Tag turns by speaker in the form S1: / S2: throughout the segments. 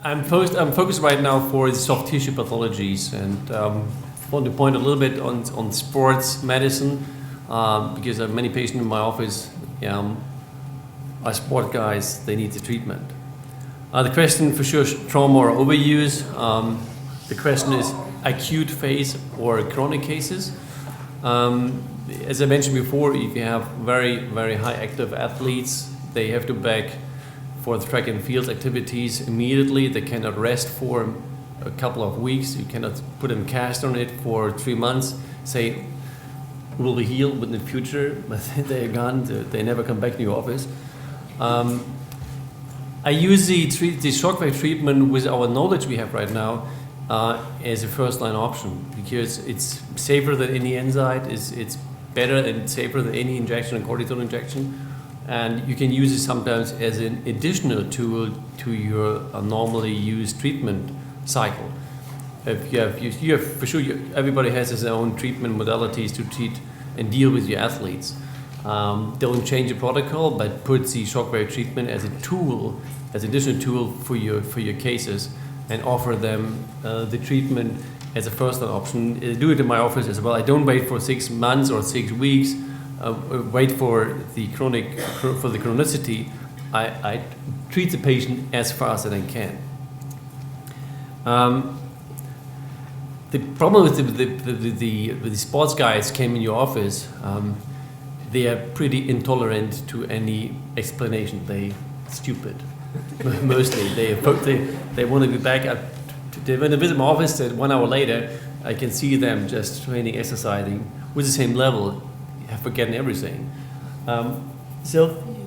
S1: I'm focused right now for soft tissue pathologies, and want to point a little bit on sports medicine because I have many patients in my office are sport guys. They need the treatment. The question for sure, trauma or overuse. The question is acute phase or chronic cases. As I mentioned before, if you have very, very high active athletes, they have to back for the track and field activities immediately. They cannot rest for a couple of weeks. You cannot put a cast on it for 3 months. Say, will be healed in the future, but they're gone. They never come back to your office. I use the shockwave treatment with our knowledge we have right now as a first-line option because it's safer than any NSAID. It's better and safer than any injection, a cortisone injection. And you can use it sometimes as an additional tool to your normally used treatment cycle. If you have for sure, everybody has his own treatment modalities to treat and deal with your athletes. Don't change the protocol, but put the shockwave treatment as a tool, as an additional tool for your cases, and offer them the treatment as a first-line option. I do it in my office as well. I don't wait for 6 months or 6 weeks. Wait for the chronicity. I treat the patient as fast as I can. The problem with the sports guys came in your office. They are pretty intolerant to any explanation. They stupid mostly. They want to be back at. When they visit my office, 1 hour later, I can see them just training, exercising with the same level. Have forgotten everything. So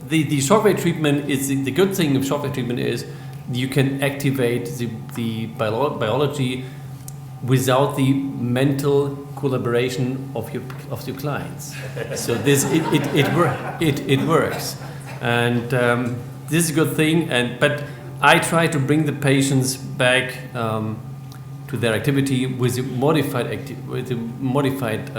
S1: the shockwave treatment is the good thing of shockwave treatment is you can activate the biology without the mental collaboration of your clients. So this it works, and this is a good thing. But I try to bring the patients back to their activity with a modified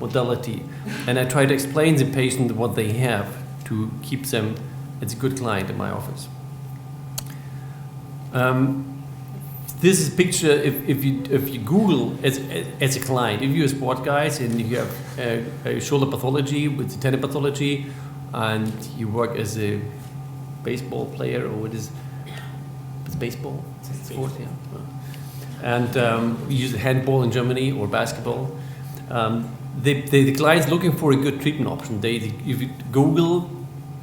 S1: modality, and I try to explain to the patient what they have to keep them as a good client in my office. This is a picture. If you Google as a client, if you're a sport guys and you have a shoulder pathology with the tendon pathology, and you work as a baseball player, or what is it's baseball? It's sport, yeah. And you use handball in Germany or basketball. The client's looking for a good treatment option. If you Google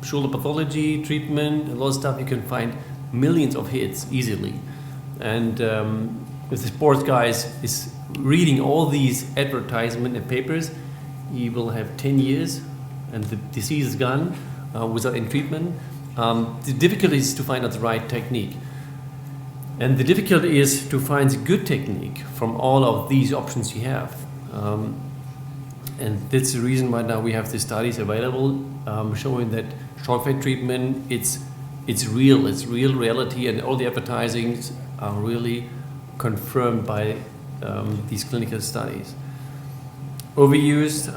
S1: shoulder pathology, treatment, a lot of stuff, you can find millions of hits easily. And if the sports guys is reading all these advertisement and papers, he will have 10 years and the disease is gone without any treatment. The difficulty is to find out the right technique. And the difficulty is to find a good technique from all of these options you have. And that's the reason why now we have the studies available showing that shockwave treatment, it's real reality, and all the advertisings are really confirmed by these clinical studies. Overuse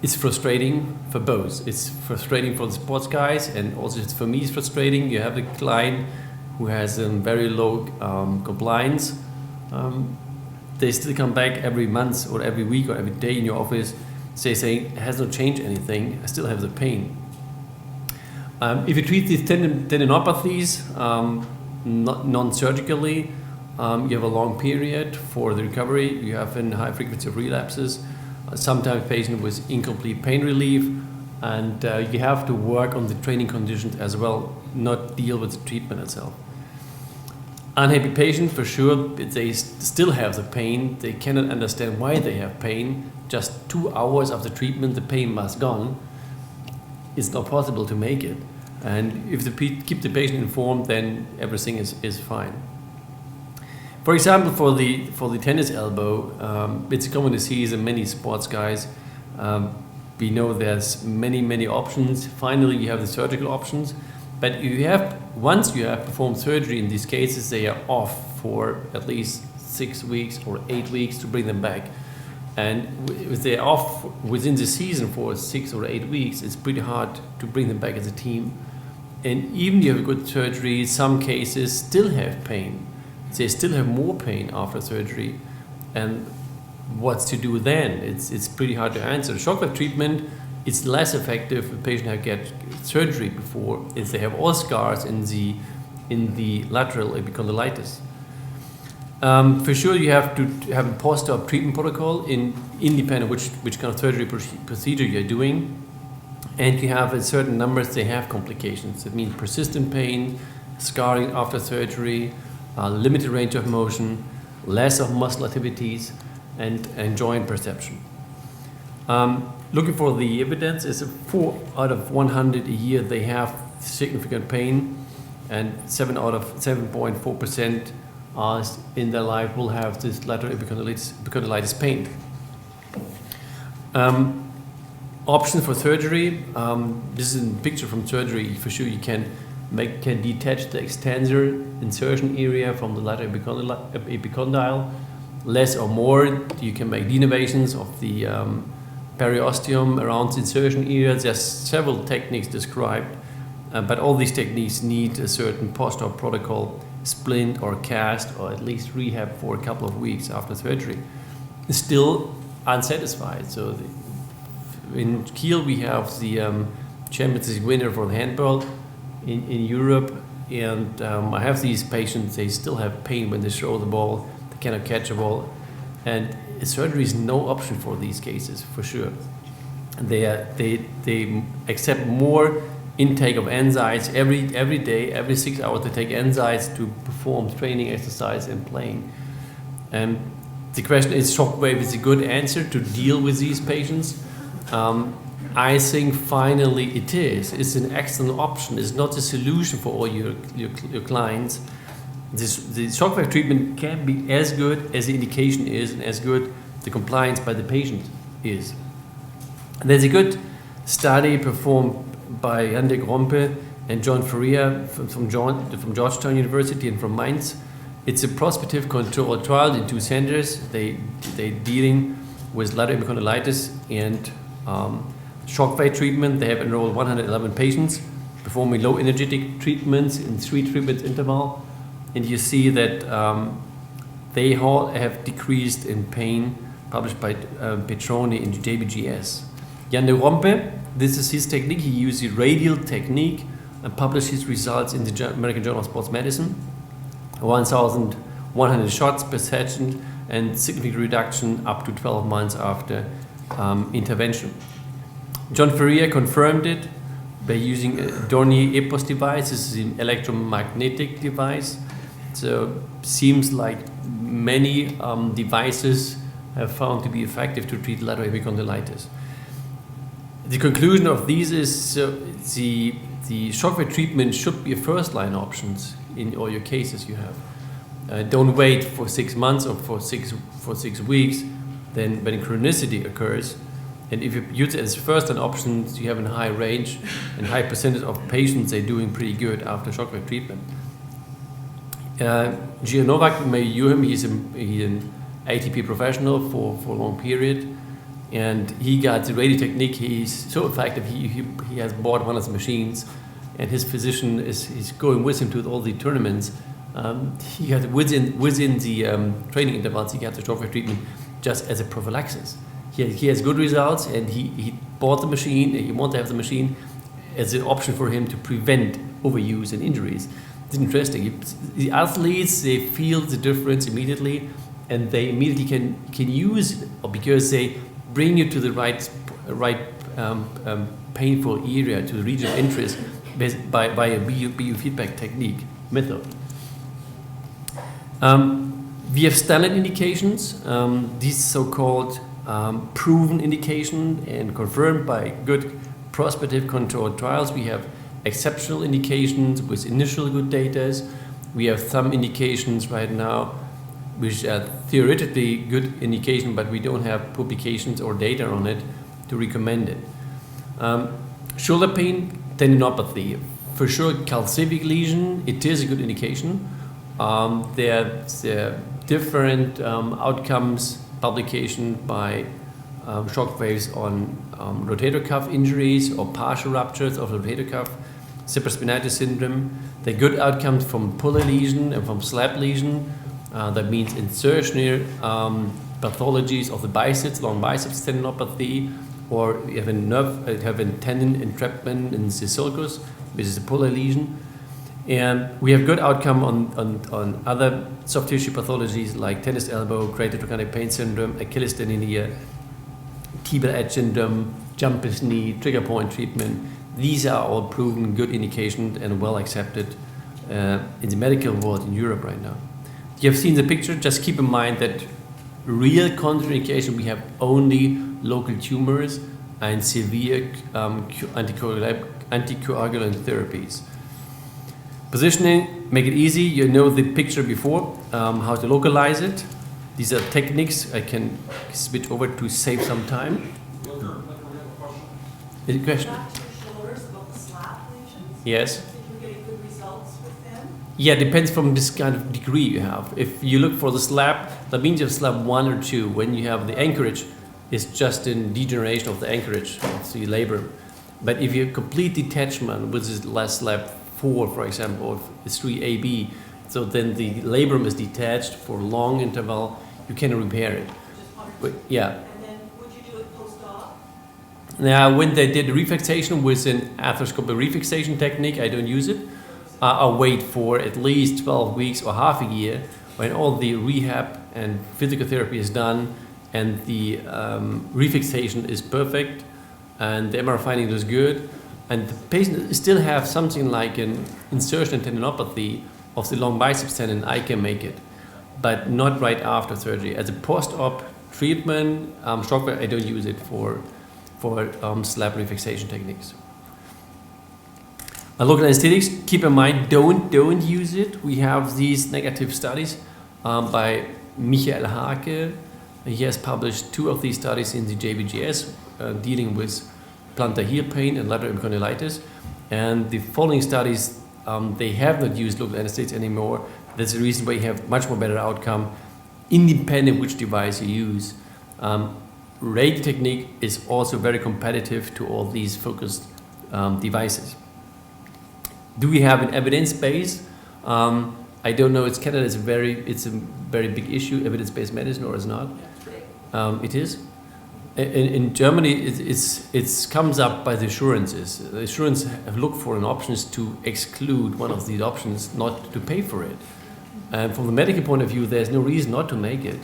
S1: is frustrating for both. It's frustrating for the sports guys, and also for me it's frustrating. You have a client who has a very low compliance. They still come back every month or every week or every day in your office, saying it has not changed anything, I still have the pain. If you treat these tendinopathies non-surgically, you have a long period for the recovery. You have a high frequency of relapses, sometimes patient with incomplete pain relief, and you have to work on the training conditions as well, not deal with the treatment itself. Unhappy patient, for sure, they still have the pain. They cannot understand why they have pain. Just 2 hours after treatment, the pain must gone. It's not possible to make it. And if keep the patient informed, then everything is fine. For example, for the tennis elbow, it's common to see in many sports guys. We know there's many options. Finally, you have the surgical options. But once you have performed surgery, in these cases, they are off for at least 6 weeks or 8 weeks to bring them back. And if they're off within the season for 6 or 8 weeks, it's pretty hard to bring them back as a team. And even if you have good surgery, some cases still have pain. They still have more pain after surgery. And what's to do then? It's pretty hard to answer. Shockwave treatment is less effective if the patient has get surgery before, if they have all scars in the lateral epicondylitis. For sure, you have to have a post-op treatment protocol independent of which kind of surgery procedure you're doing. And you have a certain numbers, they have complications. It means persistent pain, scarring after surgery, limited range of motion, less of muscle activities, and joint perception. Looking for the evidence is 4 out of 100 a year they have significant pain, and 7 out of 7.4% in their life will have this lateral epicondylitis pain. Options for surgery. This is a picture from surgery. For sure, you can detach the extensor insertion area from the lateral epicondyle. Less or more, you can make denervations of the periosteum around the insertion area. There's several techniques described, but all these techniques need a certain post-op protocol, splint or cast, or at least rehab for a couple of weeks after surgery. Still unsatisfied. So in Kiel we have the Champions League winner for the handball in Europe, and I have these patients, they still have pain when they throw the ball, they cannot catch a ball, and surgery is no option for these cases, for sure. They accept more intake of NSAIDs every day, every 6 hours they take NSAIDs to perform training, exercise, and playing. And the question is, Shockwave is a good answer to deal with these patients? I think finally it is. It's an excellent option. It's not a solution for all your clients. The Shockwave treatment can be as good as the indication is and as good the compliance by the patient is. And there's a good study performed by Ludger Gerdesmeyer and John Ferrier from Georgetown University and from Mainz. It's a prospective controlled trial in 2 centers. They're dealing with lateral epicondylitis and Shockwave treatment. They have enrolled 111 patients, performing low energetic treatments in 3 treatment interval. And you see that they all have decreased in pain, published by Petroni in JBGS. Ludger Gerdesmeyer, this is his technique. He used the radial technique and published his results in the American Journal of Sports Medicine. 1,100 shots per session and significant reduction up to 12 months after intervention. John Ferrier confirmed it by using a Dornier EPOS device. This is an electromagnetic device. So seems like many devices have found to be effective to treat lateral epicondylitis. The conclusion of these is the Shockwave treatment should be a first-line option in all your cases you have. Don't wait for 6 months or for six weeks. Then when chronicity occurs, and if you use it as first-line options, you have a high range and high percentage of patients they're doing pretty good after Shockwave treatment. Gio Novak, may you him, he's an ATP professional for a long period, and he got the radio technique. He's so effective. He has bought one of the machines, and his physician is going with him to all the tournaments. He got within the training intervals. He got the Shockwave treatment just as a prophylaxis. He has good results, and he bought the machine. And he wanted to have the machine as an option for him to prevent overuse and injuries. It's interesting. The athletes, they feel the difference immediately, and they immediately can use it because they bring you to the right painful area, to the region of interest by a biofeedback technique method. We have standard indications, these so-called proven indication and confirmed by good prospective controlled trials. We have exceptional indications with initial good data. We have some indications right now which are theoretically good indication, but we don't have publications or data on it to recommend it. Shoulder pain, tendinopathy. For sure, calcific lesion, it is a good indication. There are different outcomes, publication by Shockwaves on rotator cuff injuries or partial ruptures of rotator cuff. cerebrospinatus syndrome. The good outcomes from puller lesion and from slap lesion. That means insertional pathologies of the biceps, long biceps tendinopathy, or you have a tendon entrapment in the sulcus, which is a puller lesion. And we have good outcome on other soft tissue pathologies like tennis elbow, greater trochanteric pain syndrome, Achilles tendinea, tibial edge syndrome, jumper's knee, trigger point treatment. These are all proven good indications and well accepted in the medical world in Europe right now. You have seen the picture. Just keep in mind that real contraindication, we have only local tumors and severe anticoagulant therapies. Positioning, make it easy. You know the picture before, how to localize it. These are techniques. I can switch over to save some time. Any question?
S2: About the slap lesions?
S1: Yes.
S2: Did you get good results with them?
S1: Yeah, depends from this kind of degree you have. If you look for the slap, that means you have slap 1 or 2. When you have the anchorage, it's just in degeneration of the anchorage, it's the labrum. But if you have complete detachment, which is less slap 4, for example, or 3AB, so then the labrum is detached for a long interval, you can repair it. But, yeah.
S2: And then would you do it post-op?
S1: Now, when they did refixation with an arthroscopic refixation technique, I don't use it. I'll wait for at least 12 weeks or half a year when all the rehab and physical therapy is done and the refixation is perfect and the MRI finding is good and the patient still have something like an insertion tendinopathy of the long biceps tendon, I can make it, but not right after surgery. As a post-op treatment, Shockwave, I don't use it for slap refixation techniques. Local anesthetics, keep in mind, don't use it. We have these negative studies by Michael Hake. He has published 2 of these studies in the JBGS dealing with plantar heel pain and lateral epicondylitis. And the following studies, they have not used local anesthetics anymore. That's the reason why you have much more better outcome, independent which device you use. Radio technique is also very competitive to all these focused devices. Do we have an evidence base? I don't know. Canada is a very big issue. Evidence-based medicine, or is not? It is. In Germany, it comes up by the assurances. The assurance have looked for an options to exclude one of these options, not to pay for it. And from the medical point of view, there's no reason not to make it,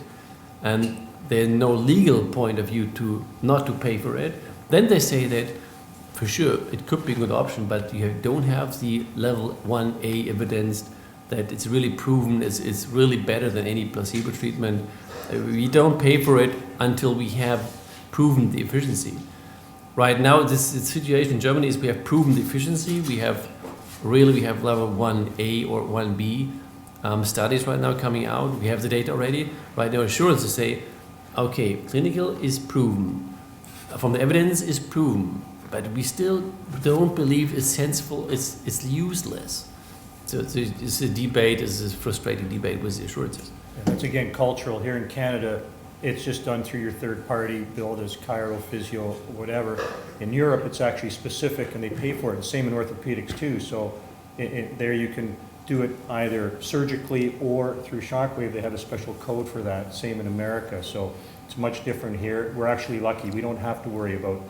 S1: and there's no legal point of view to not to pay for it. Then they say that, for sure, it could be a good option, but you don't have the level 1A evidence that it's really proven, it's really better than any placebo treatment. We don't pay for it until we have proven the efficiency. Right now, the situation in Germany is we have proven the efficiency. We have level 1A or 1B studies right now coming out. We have the data already. Right now, assurance to say, okay, clinical is proven. From the evidence is proven. But we still don't believe it's sensible, it's useless. So it's a debate, it's a frustrating debate with the assurances.
S3: Yeah, it's again cultural. Here in Canada, it's just done through your third party, billed as chiro, physio, whatever. In Europe, it's actually specific and they pay for it. The same in orthopedics too. So there you can do it either surgically or through Shockwave. They have a special code for that. Same in America. So it's much different here. We're actually lucky. We don't have to worry about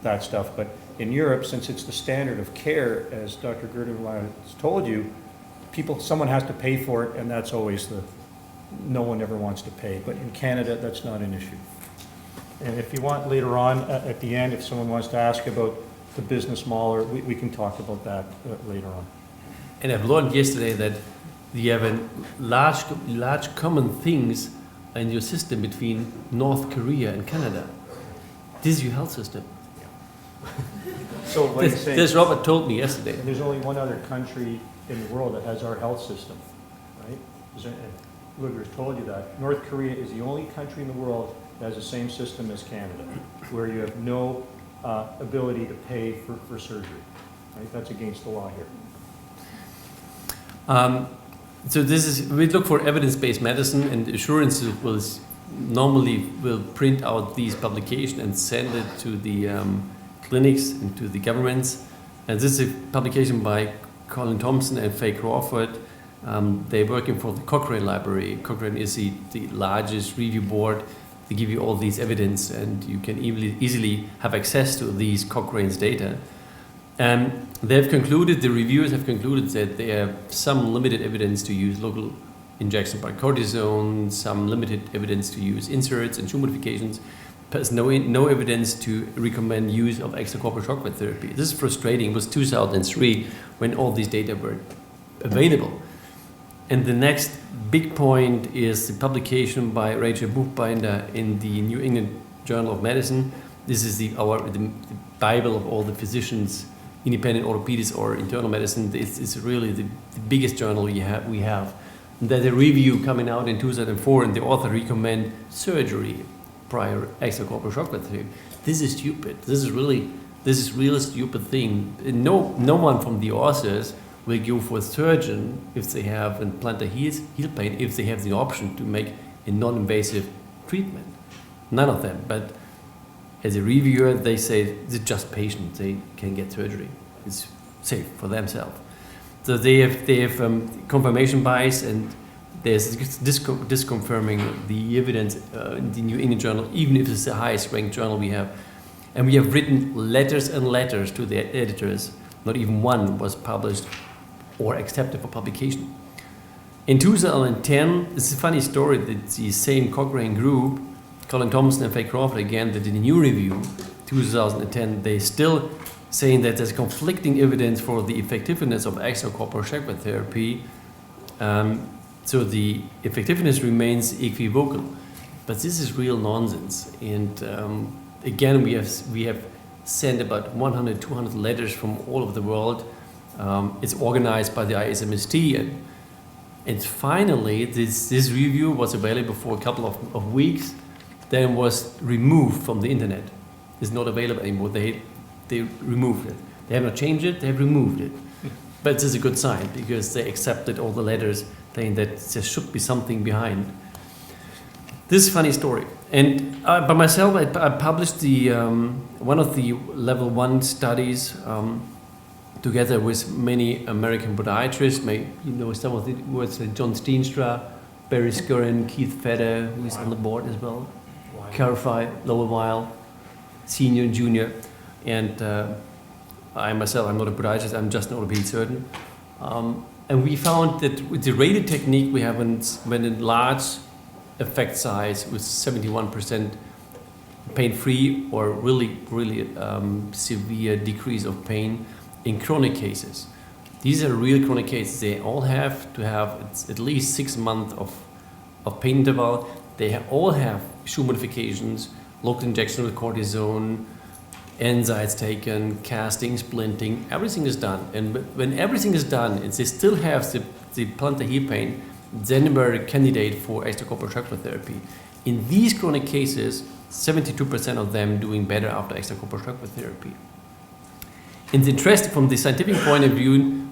S3: that stuff. But in Europe, since it's the standard of care, as Dr. Gerdesmeyer has told you, someone has to pay for it, and that's always no one ever wants to pay. But in Canada, that's not an issue. And if you want later on, at the end, if someone wants to ask about the business model, we can talk about that later on.
S1: And I've learned yesterday that you have a large common things in your system between North Korea and Canada. This is your health system.
S3: So like
S1: this Robert told me yesterday.
S3: There's only one other country in the world that has our health system, right? Ludger's told you that. North Korea is the only country in the world that has the same system as Canada, where you have no ability to pay for surgery. Right? That's against the law here.
S1: So we look for evidence-based medicine, and assurance will normally print out these publications and send it to the clinics and to the governments. And this is a publication by Colin Thompson and Faye Crawford. They're working for the Cochrane Library. Cochrane is the largest review board. They give you all these evidence, and you can easily have access to these Cochrane's data. They've concluded, the reviewers have concluded that there are some limited evidence to use local injection by cortisone, some limited evidence to use inserts and shoe modifications. There's no evidence to recommend use of extracorporeal shockwave therapy. This is frustrating. It was 2003 when all these data were available. And the next big point is the publication by Rachel Buchbinder in the New England Journal of Medicine. This is the Bible of all the physicians, independent orthopedists or internal medicine. It's really the biggest journal we have. There's a review coming out in 2004, and the author recommend surgery prior extracorporeal shockwave therapy. This is stupid. This is really a stupid thing. No one from the authors will go for a surgeon if they have a plantar heel pain, if they have the option to make a non-invasive treatment. None of them. But as a reviewer, they say it's just patients. They can get surgery. It's safe for themselves. So they have confirmation bias, and there's disconfirming the evidence in the New England Journal, even if it's the highest ranked journal we have. And we have written letters and letters to the editors. Not even one was published or accepted for publication. In 2010, it's a funny story that the same Cochrane group, Colin Thompson and Faye Crawford again, that did a new review, 2010, they still saying that there's conflicting evidence for the effectiveness of extracorporeal shockwave therapy. So the effectiveness remains equivocal, but this is real nonsense. And again, we have sent about 100, 200 letters from all over the world. It's organized by the ISMST, and finally this review was available for a couple of weeks, then was removed from the internet. It's not available anymore. They removed it. They have not changed it, they have removed it. But this is a good sign, because they accepted all the letters saying that there should be something behind. This is a funny story. And by myself, I published the one of the level 1 studies together with many American podiatrists. You know some of the words, John Steenstra, Barry Scurin, Keith Feder, who is on the board as well, Carify, Lowell Weil, senior and junior. And I myself, I'm not a podiatrist, I'm just an orthopedic surgeon. And we found that with the rated technique, we have a large effect size with 71% pain-free or really severe decrease of pain in chronic cases. These are real chronic cases. They all have to have at least 6 months of pain interval. They all have shoe modifications, local injection with cortisone, NSAIDs taken, casting, splinting, everything is done. And when everything is done and they still have the plantar heel pain, then we're a candidate for extracorporeal shockwave therapy. In these chronic cases, 72% of them doing better after extracorporeal shockwave therapy. In the interest from the scientific point of view,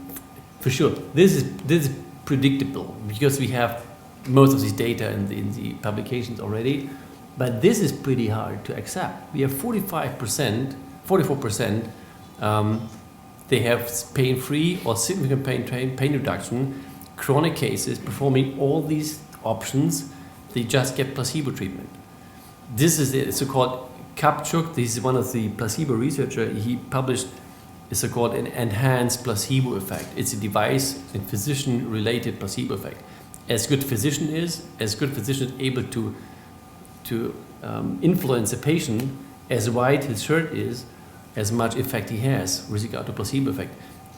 S1: for sure, this is predictable because we have most of this data in the publications already. But this is pretty hard to accept. We have 44%, they have pain-free or significant pain reduction, chronic cases performing all these options, they just get placebo treatment. This is the so-called Kapchuk. This is one of the placebo researchers. He published a so-called an enhanced placebo effect. It's a device and physician-related placebo effect. As good physician is able to influence a patient, as wide his shirt is, as much effect he has with regard to placebo effect.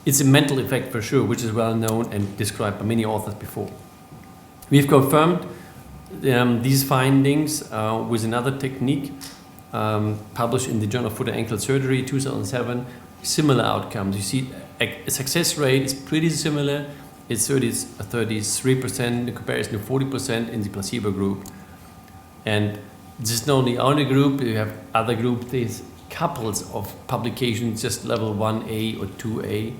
S1: It's a mental effect for sure, which is well known and described by many authors before. We've confirmed these findings with another technique published in the Journal of Foot and Ankle Surgery 2007. Similar outcomes. You see a success rate is pretty similar. It's 33% in comparison to 40% in the placebo group. And this is not the only group. You have other groups. There's couples of publications, just level 1A or 2A,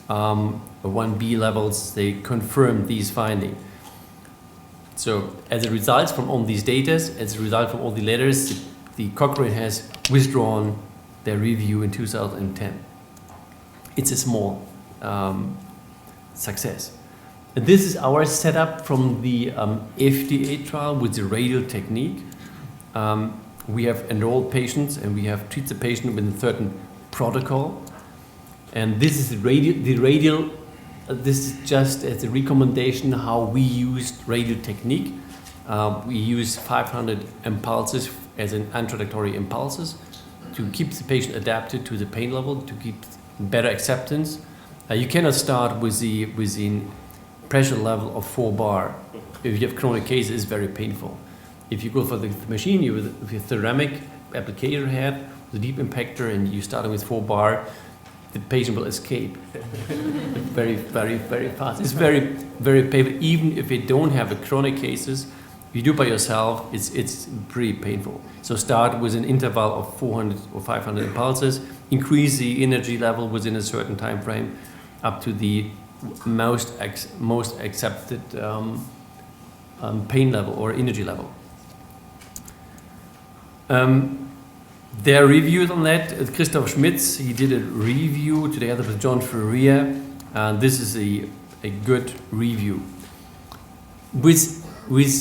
S1: or 1B levels. They confirm these findings. So as a result from all these data, as a result from all the letters, the Cochrane has withdrawn their review in 2010. it's a small success. And this is our setup from the FDA trial with the radial technique. We have enrolled patients and we have treated the patient with a certain protocol. And this is the radial, this is just as a recommendation how we used radial technique. We use 500 impulses as an introductory impulses to keep the patient adapted to the pain level, to keep better acceptance. You cannot start with the pressure level of 4 bar. If you have chronic cases, it's very painful. If you go for the machine, you with your ceramic applicator head, the deep impactor, and you start with 4 bar, the patient will escape very, very, very fast. It's very, very painful. Even if you don't have a chronic cases, if you do it by yourself, it's pretty painful. So start with an interval of 400 or 500 impulses, increase the energy level within a certain time frame up to the most accepted pain level or energy level. There are reviews on that. Christoph Schmitz, he did a review together with John Ferrier, and this is a good review. With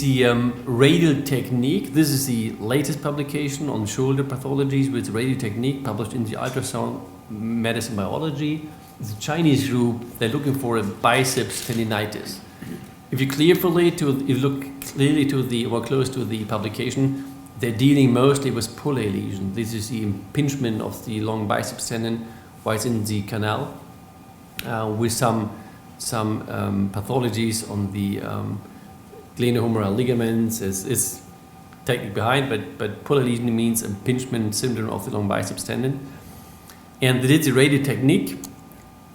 S1: the radial technique, this is the latest publication on shoulder pathologies with radial technique published in the Ultrasound Medicine Biology. It's a Chinese group, they're looking for a biceps tendinitis. If you look clearly to the, or close to the publication, they're dealing mostly with pulley lesion. This is the impingement of the long biceps tendon right in the canal, with some pathologies on the glenohumeral ligaments. Is technique behind, but pulley lesion means impingement syndrome of the long biceps tendon. And they did the radial technique,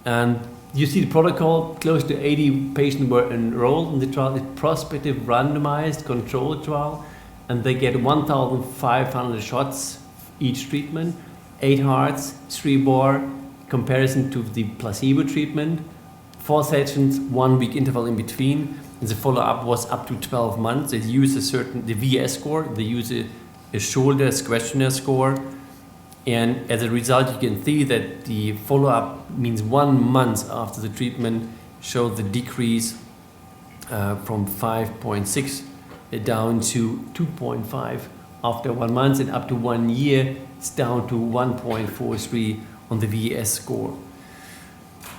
S1: and you see the protocol. Close to 80 patients were enrolled in the trial. It's prospective randomized controlled trial. And they get 1,500 shots each treatment, 8 hearts, 3 bar, comparison to the placebo treatment, 4 sessions, 1 week interval in between, and the follow-up was up to 12 months. They use the VS score, they use a shoulder questionnaire score, and as a result you can see that the follow-up means 1 month after the treatment showed the decrease from 5.6 down to 2.5 after 1 month, and up to 1 year it's down to 1.43 on the VS score.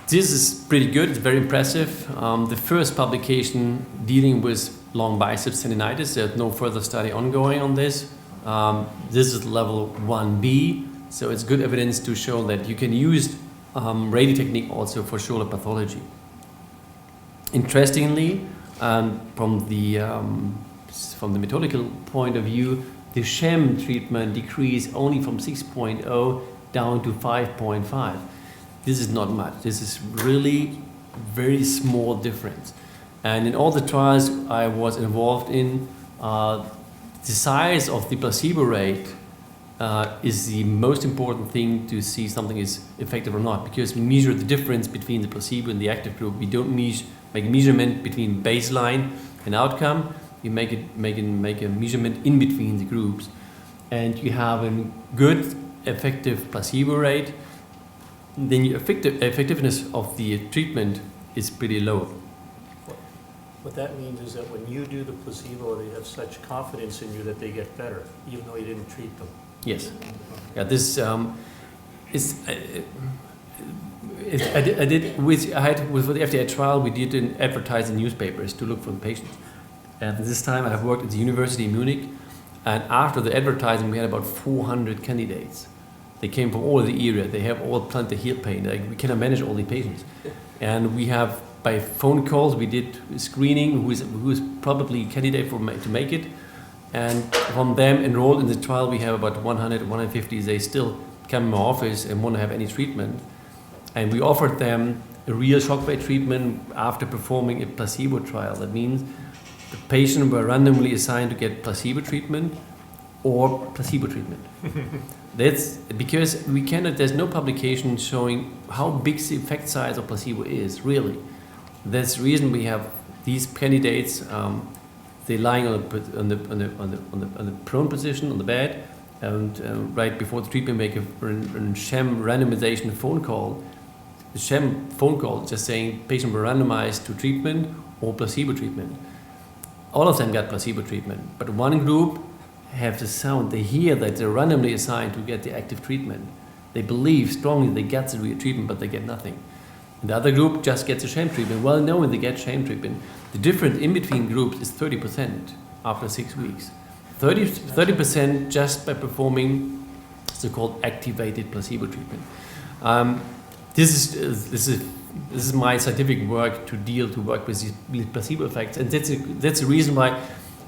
S1: This is pretty good, it's very impressive. The first publication dealing with long biceps tendinitis, there's no further study ongoing on this. This is level 1B, so it's good evidence to show that you can use radial technique also for shoulder pathology. Interestingly, from the methodical point of view, the sham treatment decreased only from 6.0 down to 5.5. This is not much. This is really very small difference. And in all the trials I was involved in, the size of the placebo rate is the most important thing to see something is effective or not, because we measure the difference between the placebo and the active group. We don't make a measurement between baseline and outcome. You make a measurement in between the groups, and you have a good effective placebo rate. Then the effectiveness of the treatment is pretty low.
S3: What that means is that when you do the placebo, they have such confidence in you that they get better, even though you didn't treat them.
S1: Yes. Yeah. This is. I had with the FDA trial, we did advertise in newspapers to look for the patients. And this time I've worked at the University of Munich, and after the advertising we had about 400 candidates. They came from all the area. They have all plantar heel pain. We cannot manage all the patients. And we have, by phone calls, we did screening, who is probably a candidate to make it. And from them enrolled in the trial, we have about 100, 150. They still come in my office and want to have any treatment. And we offered them a real shockwave treatment after performing a placebo trial. That means the patient were randomly assigned to get placebo treatment or placebo treatment. That's because there's no publication showing how big the effect size of placebo is, really. That's the reason we have these candidates, they're lying on the prone position on the bed, and right before the treatment make a sham randomization phone call, sham phone call just saying patient were randomized to treatment or placebo treatment. All of them got placebo treatment, but one group have the sound, they hear that they're randomly assigned to get the active treatment. They believe strongly they get the real treatment, but they get nothing. And the other group just gets a sham treatment, well knowing they get sham treatment. The difference in between groups is 30% after 6 weeks. 30% just by performing so-called activated placebo treatment. This is my scientific work to work with these placebo effects, and that's the reason why,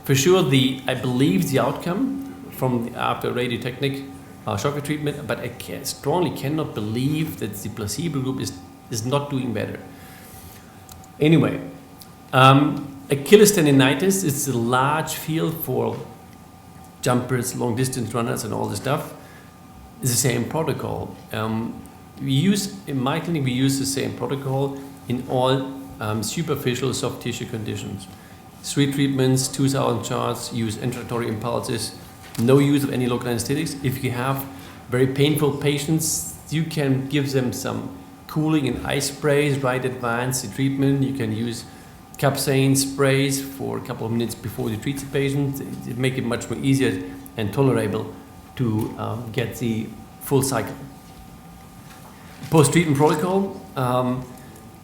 S1: for sure, I believe the outcome from after radiotechnic shockwave treatment, but I strongly cannot believe that the placebo group is not doing better. Anyway, Achilles tendinitis is a large field for jumpers, long distance runners, and all this stuff. It's the same protocol. In my clinic, we use the same protocol in all superficial soft tissue conditions. 3 treatments, 2,000 charts, use intraocular impulses, no use of any local anesthetics. If you have very painful patients, you can give them some cooling and ice sprays right advance the treatment. You can use capsaicin sprays for a couple of minutes before you treat the patient. It make it much more easier and tolerable to get the full cycle. Post-treatment protocol,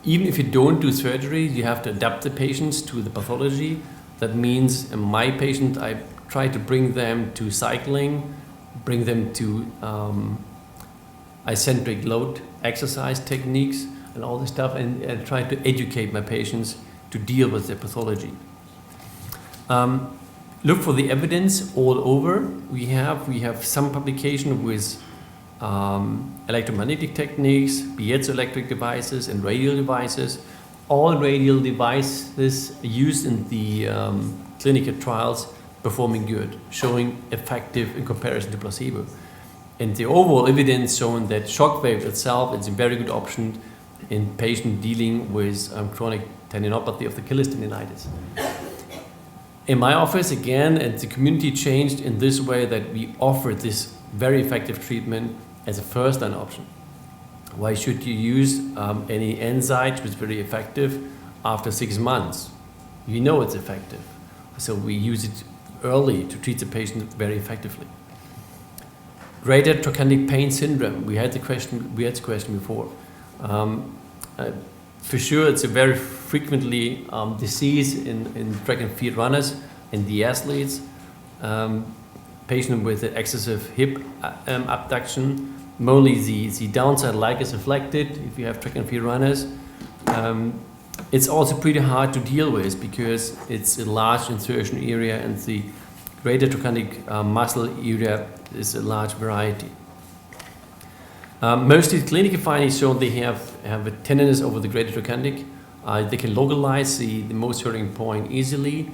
S1: even if you don't do surgery, you have to adapt the patients to the pathology. That means in my patient, I try to bring them to cycling, bring them to eccentric load exercise techniques and all this stuff, and try to educate my patients to deal with their pathology. Look for the evidence all over. We have some publication with electromagnetic techniques, piezoelectric devices, and radial devices. All radial devices used in the clinical trials performing good, showing effective in comparison to placebo. And the overall evidence showing that shockwave itself is a very good option in patients dealing with chronic tendinopathy of the Achilles tendinitis. In my office, again, and the community changed in this way that we offer this very effective treatment as a first-line option. Why should you use any NSAID, which is very effective, after 6 months? You know it's effective. So we use it early to treat the patient very effectively. Greater trochanteric pain syndrome. We had the question before. For sure, it's a very frequently disease in track and field runners and the athletes. Patient with excessive hip abduction. Mostly the downside leg is affected if you have track and field runners. It's also pretty hard to deal with because it's a large insertion area, and the greater trochanteric muscle area is a large variety. Mostly the clinical findings show they have a tenderness over the greater trochanteric. They can localize the most hurting point easily.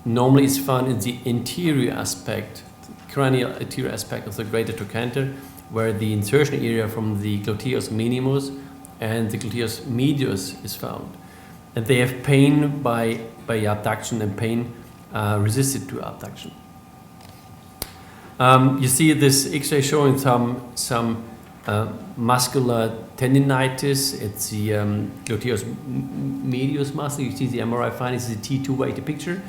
S1: Normally it's found in the anterior aspect, cranial anterior aspect of the greater trochanter, where the insertion area from the gluteus minimus and the gluteus medius is found. And they have pain by abduction and pain resisted to abduction. You see this X-ray showing some muscular tendinitis. It's the gluteus medius muscle. You see the MRI findings, the T2-weighted picture,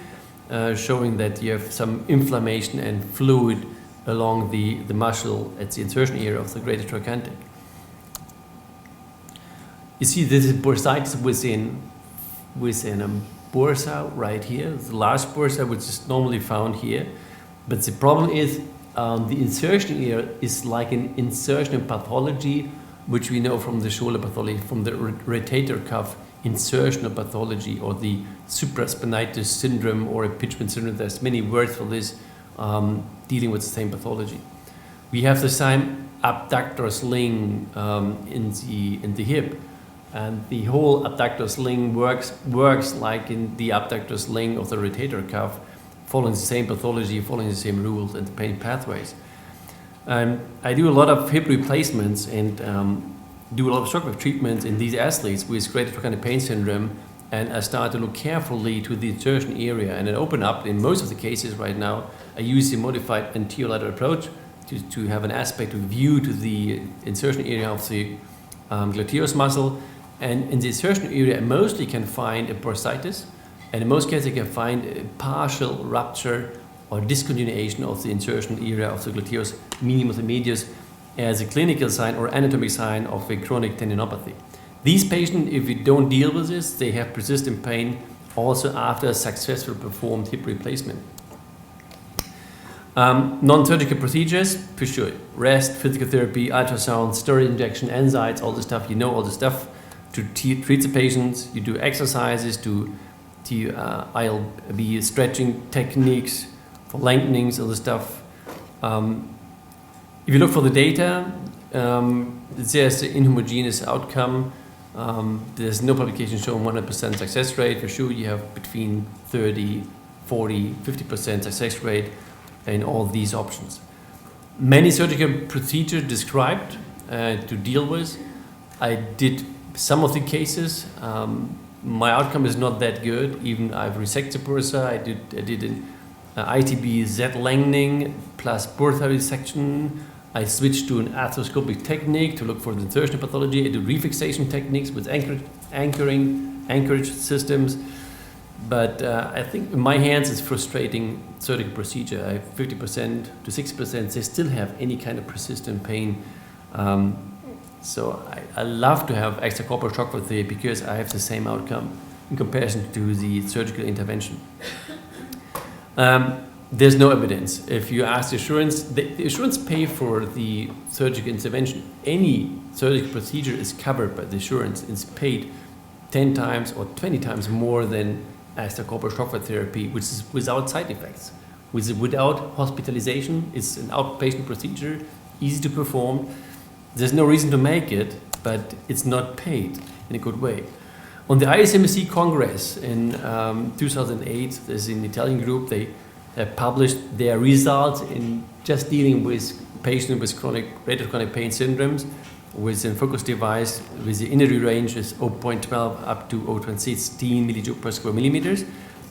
S1: showing that you have some inflammation and fluid along the muscle at the insertion area of the greater trochanter. You see this is bursitis within a bursa right here, the large bursa which is normally found here. But the problem is the insertion area is like an insertion pathology, which we know from the shoulder pathology, from the rotator cuff insertional pathology, or the supraspinatus syndrome or impingement syndrome. There's many words for this, dealing with the same pathology. We have the same abductor sling in the hip, and the whole abductor sling works like in the abductor sling of the rotator cuff, following the same pathology, following the same rules and pain pathways. I do a lot of hip replacements and do a lot of shockwave treatments in these athletes with greater trochanteric pain syndrome, and I start to look carefully to the insertion area and then open up. In most of the cases right now, I use the modified anterolateral approach to have an aspect of view to the insertion area of the gluteus muscle. And in the insertion area, mostly can find a bursitis, and in most cases, you can find a partial rupture or discontinuation of the insertion area of the gluteus minimus and medius as a clinical sign or anatomic sign of a chronic tendinopathy. These patients, if you don't deal with this, they have persistent pain also after a successful performed hip replacement. Non-surgical procedures, for sure. Rest, physical therapy, ultrasound, steroid injection, NSAIDs, all the stuff, you know all the stuff to treat the patients. You do exercises, to ILB stretching techniques for lengthenings, all the stuff. If you look for the data, there's an inhomogeneous outcome. There's no publication showing 100% success rate. For sure, you have between 30, 40, 50% success rate in all these options. Many surgical procedures described to deal with. I did some of the cases. My outcome is not that good. Even I've resected bursa. I did an ITB Z lengthening plus bursa resection. I switched to an arthroscopic technique to look for the insertion pathology. I do refixation techniques with anchorage systems. But I think in my hands it's frustrating surgical procedure. I have 50% to 60%. They still have any kind of persistent pain. So I love to have extracorporeal shockwave therapy because I have the same outcome in comparison to the surgical intervention. There's no evidence. If you ask the insurance pay for the surgical intervention. Any surgical procedure is covered by the insurance. It's paid 10 times or 20 times more than extracorporeal shockwave therapy, which is without side effects. Without hospitalization, it's an outpatient procedure, easy to perform. There's no reason to make it, but it's not paid in a good way. On the ISMC Congress in 2008, there's an Italian group, they have published their results in just dealing with patients with radial chronic pain syndromes with a focus device with the injury range is 0.12 up to 0.16 millijoule per square millimeters,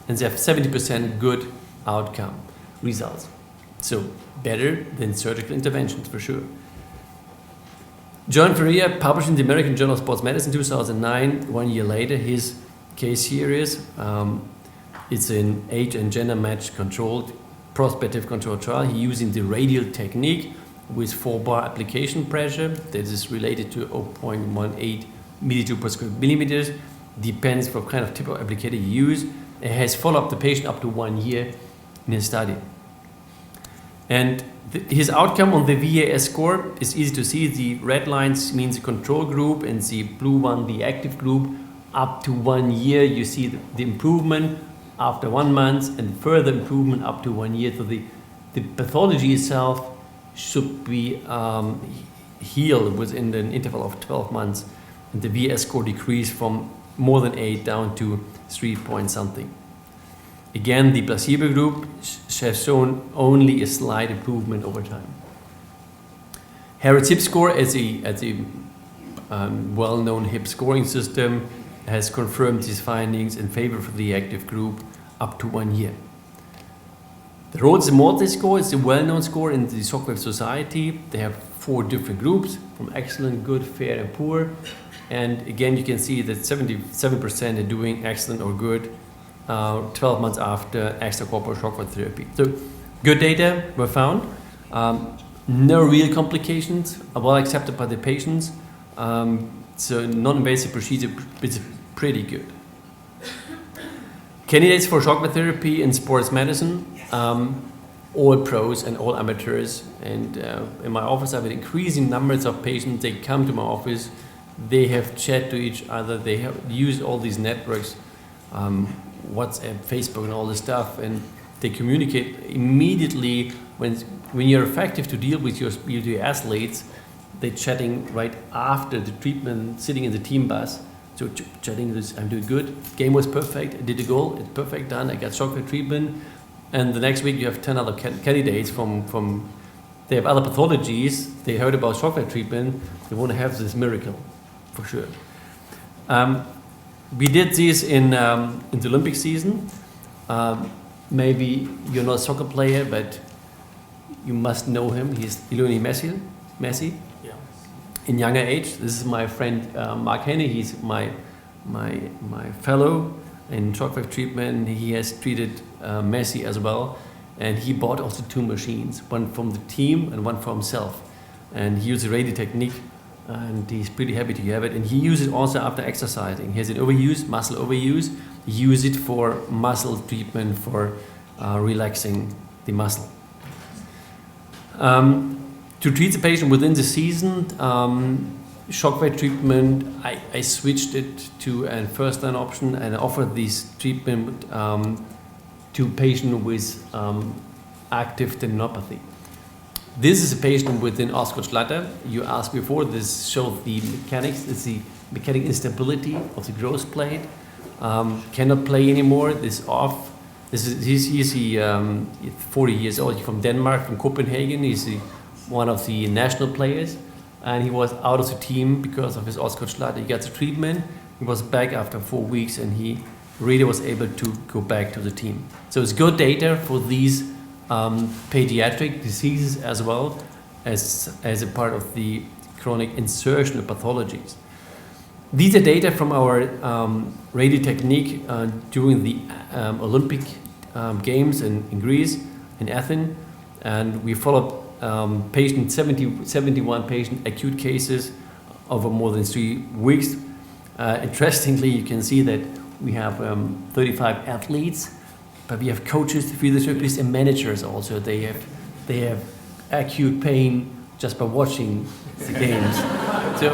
S1: and they have 70% good outcome results. So better than surgical interventions for sure. John Ferrier published in the American Journal of Sports Medicine 2009, 1 year later, his case series. It's an age and gender matched controlled, prospective controlled trial. He using the radial technique with 4-bar application pressure that is related to 0.18 millijoule per square millimeters. Depends what kind of type of applicator you use. It has followed up the patient up to 1 year in his study. And his outcome on the VAS score is easy to see. The red lines means the control group and the blue one the active group. Up to 1 year you see the improvement after 1 month and further improvement up to 1 year. So the pathology itself should be healed within an interval of 12 months. And the VAS score decreased from more than 8 down to 3 point something. Again, the placebo group has shown only a slight improvement over time. Harrod's hip score as a well-known hip scoring system has confirmed these findings in favor of the active group up to 1 year. The Rhodes Morte score is a well-known score in the Shockwave Society. They have 4 different groups from excellent, good, fair, and poor. And again, you can see that 77% are doing excellent or good 12 months after extracorporeal shockwave therapy. So good data were found. No real complications, well accepted by the patients. So non-invasive procedure is pretty good. Candidates for shockwave therapy in sports medicine, all pros and all amateurs. And in my office I have increasing numbers of patients. They come to my office, they have chat to each other, they have used all these networks, WhatsApp, Facebook, and all this stuff, and they communicate immediately when you're effective to deal with your athletes. They're chatting right after the treatment, sitting in the team bus. So chatting this, I'm doing good. Game was perfect. I did a goal. It's perfect, done. I got shockwave treatment, and the next week you have 10 other candidates from. They have other pathologies. They heard about shockwave treatment. They want to have this miracle, for sure. We did this in the Olympic season. Maybe you're not a soccer player, but you must know him. He's Lionel Messi.
S3: Yeah.
S1: in younger age. This is my friend Mark Henne. He's my fellow in shockwave treatment. He has treated Messi as well, and he bought also 2 machines, one from the team and one for himself. And he uses a radio technique, and he's pretty happy to have it. And he uses it also after exercising. He has an muscle overuse. Use it for muscle treatment, for relaxing the muscle. To treat the patient within the season, shockwave treatment, I switched it to a first-line option and offered this treatment to patients with active tendinopathy. This is a patient with an osteoarthritis. You asked before, this shows the mechanics. It's the mechanic instability of the growth plate. Cannot play anymore. This off. He's 40 years old. He's from Denmark, from Copenhagen. He's one of the national players, and he was out of the team because of his osteoarthritis. He got the treatment. He was back after 4 weeks, and he really was able to go back to the team. So it's good data for these pediatric diseases as well as a part of the chronic insertional pathologies. These are data from our radio technique during the Olympic Games in Greece, in Athens, and we followed 71 patient acute cases over more than 3 weeks. Interestingly, you can see that we have 35 athletes, but we have coaches, physiotherapists, and managers also. They have acute pain just by watching the games. So,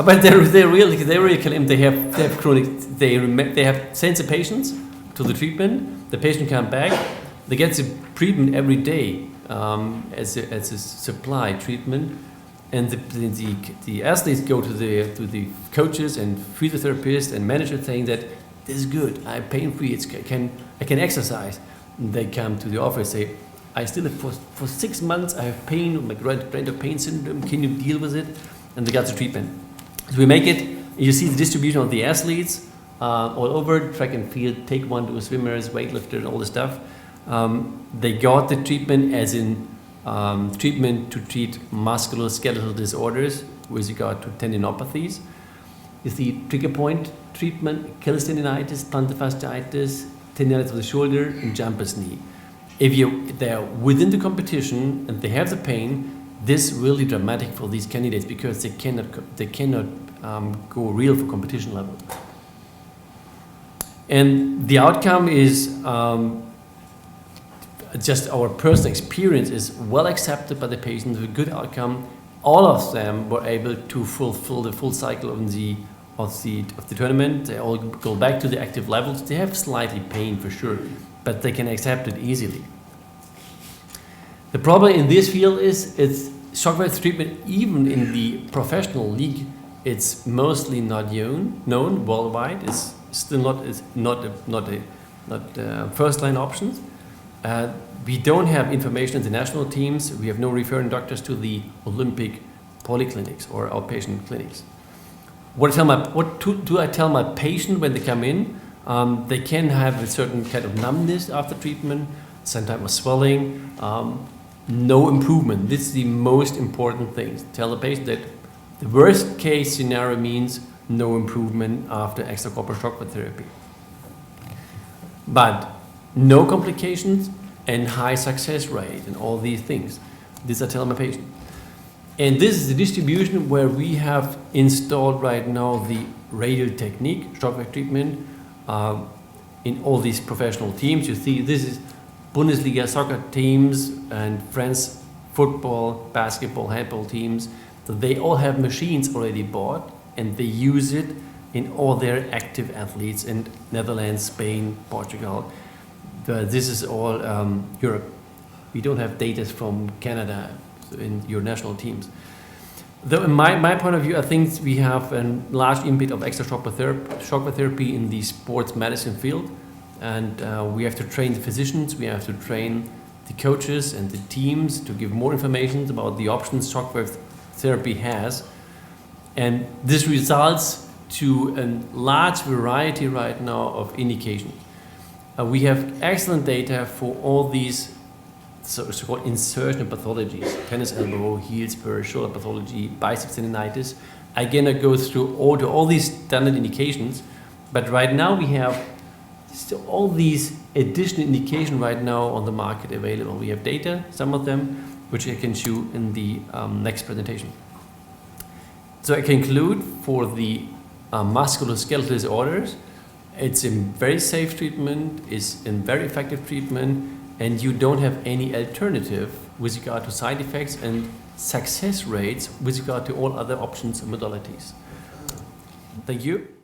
S1: but they really claim they have chronic. They have sent the patients to the treatment. The patient come back. They get the treatment every day as a supply treatment, and the athletes go to the coaches and physiotherapists and managers saying that this is good. I'm pain free. I can exercise. And they come to the office say, I still have for 6 months I have pain, my grantor pain syndrome. Can you deal with it? And they got the treatment. So we make it. You see the distribution of the athletes all over track and field, taekwondo swimmers, weightlifters, all the stuff. They got the treatment as in treatment to treat musculoskeletal disorders with regard to tendinopathies. You see trigger point treatment, Achilles tendinitis, plantar fasciitis, tendinitis of the shoulder, and jumper's knee. If they're within the competition and they have the pain, this is really dramatic for these candidates because they cannot go real for competition level. And the outcome is just our personal experience is well accepted by the patients with a good outcome. All of them were able to fulfill the full cycle of the tournament. They all go back to the active levels. They have slightly pain for sure, but they can accept it easily. The problem in this field is it's shockwave treatment, even in the professional league, it's mostly not known worldwide. It's still not a first line options. We don't have information in the national teams. We have no referring doctors to the Olympic polyclinics or outpatient clinics. What do I tell my patient when they come in? They can have a certain kind of numbness after treatment, sometimes swelling, no improvement. This is the most important thing. Tell the patient that the worst case scenario means no improvement after extracorporeal shockwave therapy. But no complications and high success rate and all these things. This I tell my patient. And this is the distribution where we have installed right now the radio technique, shockwave treatment, in all these professional teams. You see, this is Bundesliga soccer teams and French football, basketball, handball teams. So they all have machines already bought and they use it in all their active athletes in Netherlands, Spain, Portugal. This is all Europe. We don't have data from Canada in your national teams. Though in my point of view, I think we have a large impact of shockwave therapy in the sports medicine field. And we have to train the physicians, we have to train the coaches and the teams to give more information about the options shockwave therapy has. And this results to a large variety right now of indications. We have excellent data for all these so-called insertional pathologies, tennis elbow, heel spur, shoulder pathology, biceps tendinitis. Again, I go through all these standard indications, but right now we have still all these additional indications right now on the market available. We have data, some of them, which I can show in the next presentation. So I conclude for the musculoskeletal disorders, it's a very safe treatment, it's a very effective treatment, and you don't have any alternative with regard to side effects and success rates with regard to all other options and modalities. Thank you.